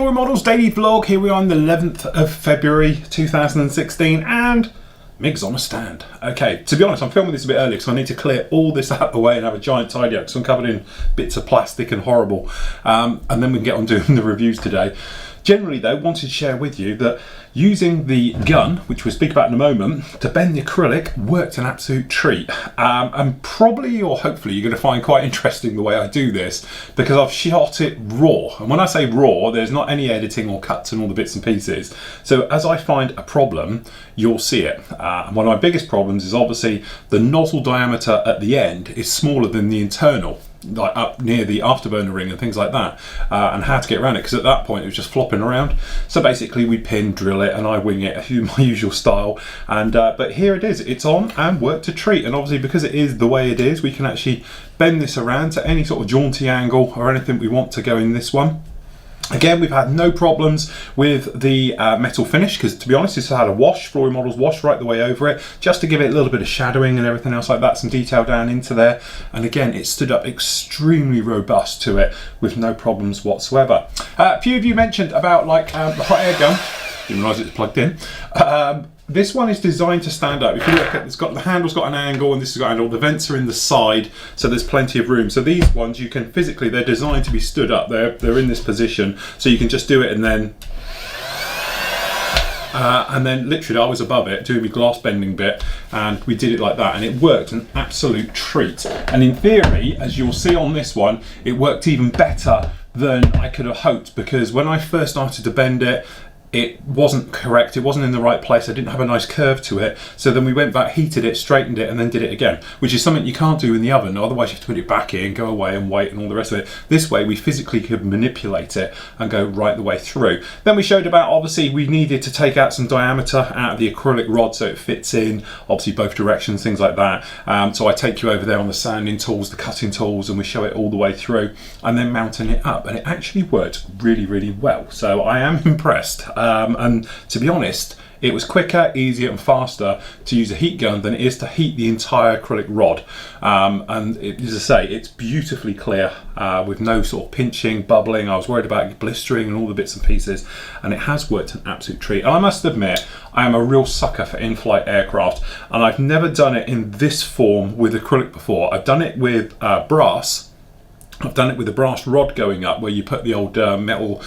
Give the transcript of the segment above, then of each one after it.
Flory Models daily vlog. Here we are on the 11th of February 2016 and Mig's on a stand. Okay, to be honest, I'm filming this a bit early because I need to clear all this out of the way and have a giant tidy up because I'm covered in bits of plastic and horrible. And then we can get on doing the reviews today. Generally though, wanted to share with you that using the gun, which we'll speak about in a moment, to bend the acrylic worked an absolute treat. And probably or hopefully you're going to find quite interesting the way I do this because I've shot it raw. And when I say raw, there's not any editing or cuts and all the bits and pieces. So as I find a problem, you'll see it. And one of my biggest problems is obviously the nozzle diameter at the end is smaller than the internal, like up near the afterburner ring and things like that, and how to get around it because at that point it was just flopping around. So basically we pin drill it and I wing it my usual style, and but here it is, it's on and worked a treat. And obviously because it is the way it is, we can actually bend this around to any sort of jaunty angle or anything we want to go in this one. Again, we've had no problems with the metal finish because, to be honest, this had a wash, Flory Models wash right the way over it, just to give it a little bit of shadowing and everything else like that, some detail down into there. And again, it stood up extremely robust to it with no problems whatsoever. A few of you mentioned about like the hot air gun. Didn't realise it's plugged in. This one is designed to stand up. If you look at, the handle's got an angle and this has got an angle. The vents are in the side, so there's plenty of room. So these ones you can physically, they're designed to be stood up. They're in this position, so you can just do it and then literally I was above it doing the glass bending bit and we did it like that and it worked an absolute treat. And in theory, as you'll see on this one, it worked even better than I could have hoped because when I first started to bend it, it wasn't correct, it wasn't in the right place, I didn't have a nice curve to it. So then we went back, heated it, straightened it and then did it again, which is something you can't do in the oven, otherwise you have to put it back in, go away and wait and all the rest of it. This way we physically could manipulate it and go right the way through. Then we showed about, obviously we needed to take out some diameter out of the acrylic rod so it fits in, obviously both directions, things like that. So I take you over there on the sanding tools, the cutting tools, and we show it all the way through and then mounting it up, and it actually worked really, really well. So I am impressed. And to be honest, it was quicker, easier and faster to use a heat gun than it is to heat the entire acrylic rod. And as I say, it's beautifully clear with no sort of pinching, bubbling. I was worried about blistering and all the bits and pieces, and it has worked an absolute treat. And I must admit, I am a real sucker for in-flight aircraft, and I've never done it in this form with acrylic before. I've done it with brass. I've done it with a brass rod going up where you put the old metal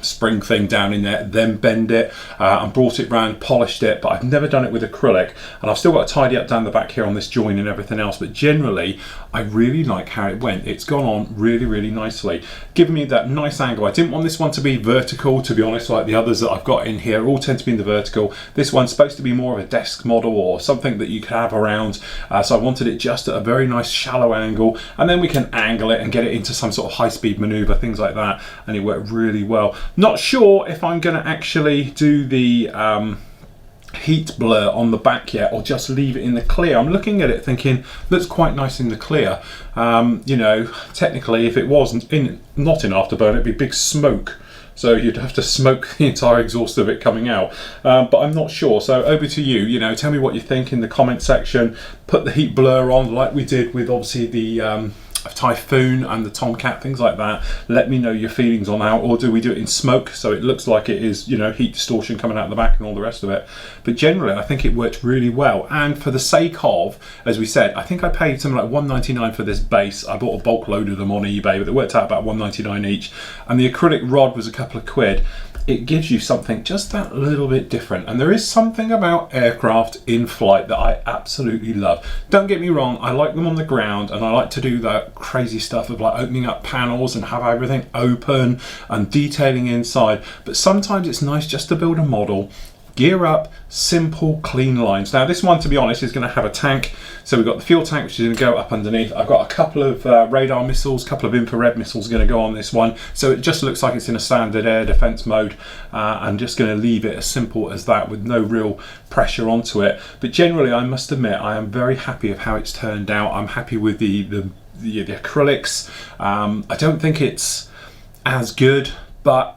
spring thing down in there, then bend it and brought it round, polished it, but I've never done it with acrylic. And I've still got to tidy up down the back here on this join and everything else, but generally I really like how it went. It's gone on really, really nicely, giving me that nice angle. I didn't want this one to be vertical, to be honest, like the others that I've got in here all tend to be in the vertical. This one's supposed to be more of a desk model or something that you could have around, so I wanted it just at a very nice shallow angle, and then we can angle it and get it into some sort of high-speed maneuver, things like that, and it worked really well. Not sure if I'm going to actually do the heat blur on the back yet or just leave it in the clear. I'm looking at it thinking looks quite nice in the clear. You know, technically if it wasn't not in afterburn, it'd be big smoke, so you'd have to smoke the entire exhaust of it coming out, but I'm not sure. So over to you, you know, tell me what you think in the comment section. Put the heat blur on like we did with obviously the Typhoon and the Tomcat, things like that. Let me know your feelings on how, or do we do it in smoke so it looks like it is, you know, heat distortion coming out the back and all the rest of it. But generally I think it worked really well, and for the sake of, as we said, I think I paid something like $1.99 for this base. I bought a bulk load of them on eBay, but it worked out about $1.99 each, and the acrylic rod was a couple of quid. It gives you something just that little bit different, and there is something about aircraft in flight that I absolutely love. Don't get me wrong, I like them on the ground and I like to do that crazy stuff of like opening up panels and have everything open and detailing inside, but sometimes it's nice just to build a model, gear up, simple, clean lines. Now this one, to be honest, is going to have a tank. So we've got the fuel tank, which is going to go up underneath. I've got a couple of radar missiles, a couple of infrared missiles going to go on this one. So it just looks like it's in a standard air defense mode. I'm just going to leave it as simple as that with no real pressure onto it. But generally, I must admit, I am very happy of how it's turned out. I'm happy with the acrylics. I don't think it's as good, but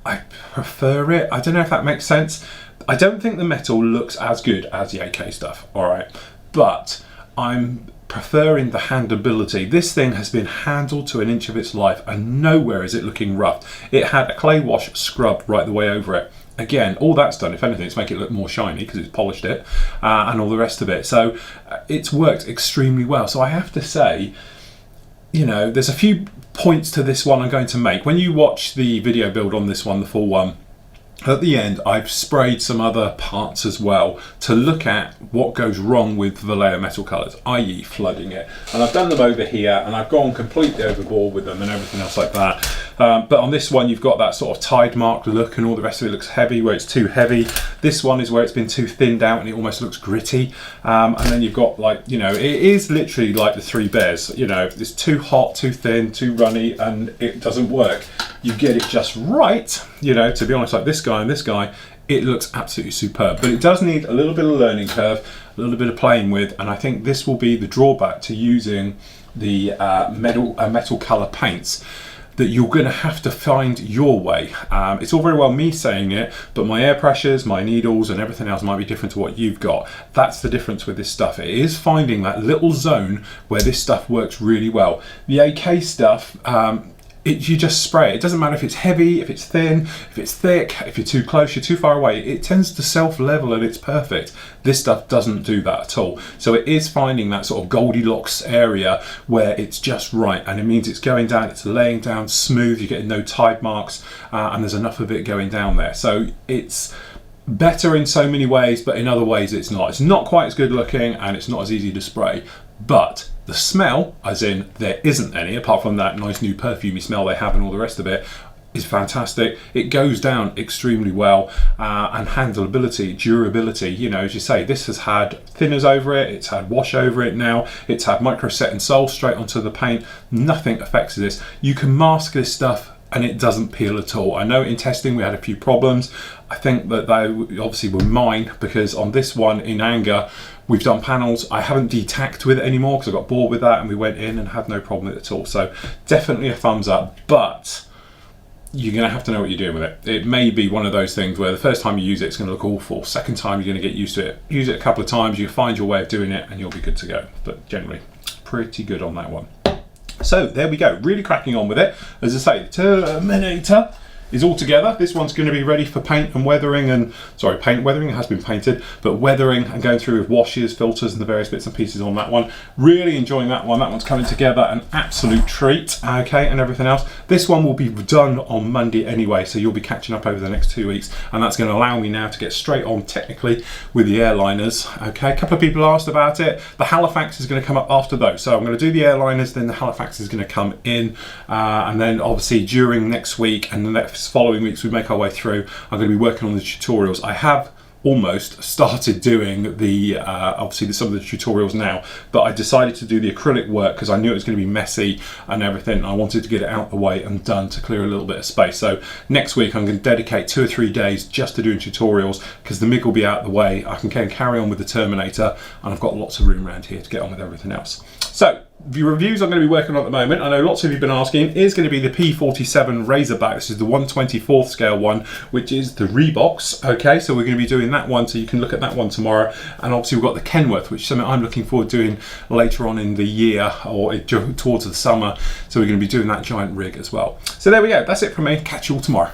I prefer it. I don't know if that makes sense. I don't think the metal looks as good as the AK stuff, all right, but I'm preferring the handleability. This thing has been handled to an inch of its life, and nowhere is it looking rough. It had a clay wash scrubbed right the way over it. Again, all that's done, if anything, it's make it look more shiny because it's polished it and all the rest of it. So it's worked extremely well. So I have to say, you know, there's a few points to this one I'm going to make. When you watch the video build on this one, the full one, at the end I've sprayed some other parts as well to look at what goes wrong with Vallejo metal colours, i.e. flooding it. And I've done them over here and I've gone completely overboard with them and everything else like that. But on this one you've got that sort of tide mark look and all the rest of it looks heavy where it's too heavy. This one is where it's been too thinned out and it almost looks gritty. And then you've got, like, you know, it is literally like the three bears. You know, it's too hot, too thin, too runny, and it doesn't work. You get it just right, you know, to be honest, like this guy and this guy, it looks absolutely superb. But it does need a little bit of learning curve, a little bit of playing with, and I think this will be the drawback to using the metal colour paints, that you're going to have to find your way. It's all very well me saying it, but my air pressures, my needles and everything else might be different to what you've got. That's the difference with this stuff. It is finding that little zone where this stuff works really well. The AK stuff, you just spray it. It doesn't matter if it's heavy, if it's thin, if it's thick, if you're too close, you're too far away. It tends to self-level and it's perfect. This stuff doesn't do that at all. So it is finding that sort of Goldilocks area where it's just right, and it means it's going down, it's laying down smooth, you're getting no tide marks, and there's enough of it going down there. So it's better in so many ways, but in other ways it's not. It's not quite as good looking and it's not as easy to spray, but the smell, as in there isn't any, apart from that nice new perfumey smell they have and all the rest of it, is fantastic. It goes down extremely well, and handleability, durability, you know, as you say, this has had thinners over it, it's had wash over it now, it's had micro set and sol straight onto the paint. Nothing affects this. You can mask this stuff and it doesn't peel at all. I know in testing we had a few problems. I think that they obviously were mine, because on this one in anger we've done panels. I haven't detacked with it anymore because I got bored with that, and we went in and had no problem with it at all. So definitely a thumbs up, but you're going to have to know what you're doing with it. It may be one of those things where the first time you use it, it's going to look awful. Second time, you're going to get used to it. Use it a couple of times, you find your way of doing it, and you'll be good to go. But generally, pretty good on that one. So there we go, really cracking on with it. As I say, the Terminator is all together. This one's going to be ready for paint and weathering, and paint weathering, it has been painted, but weathering and going through with washes, filters and the various bits and pieces on that one. Really enjoying that one. That one's coming together, an absolute treat, okay, and everything else. This one will be done on Monday anyway, so you'll be catching up over the next 2 weeks, and that's going to allow me now to get straight on technically with the airliners. Okay, a couple of people asked about it. The Halifax is going to come up after those, so I'm going to do the airliners, then the Halifax is going to come in, and then obviously during next week and the next following weeks we make our way through, I'm going to be working on the tutorials. I have almost started doing the obviously some of the tutorials now, but I decided to do the acrylic work because I knew it was going to be messy and everything, and I wanted to get it out the way and done to clear a little bit of space. So next week I'm going to dedicate 2 or 3 days just to doing tutorials, because the MIG will be out the way. I can carry on with the Terminator, and I've got lots of room around here to get on with everything else. So the reviews I'm going to be working on at the moment, I know lots of you have been asking, is going to be the P47 Razorback. This is the 1/24th scale one, which is the Reeboks. Okay, so we're going to be doing that one, so you can look at that one tomorrow. And obviously we've got the Kenworth, which is something I'm looking forward to doing later on in the year, or towards the summer. So we're going to be doing that giant rig as well. So there we go, that's it from me. Catch you all tomorrow.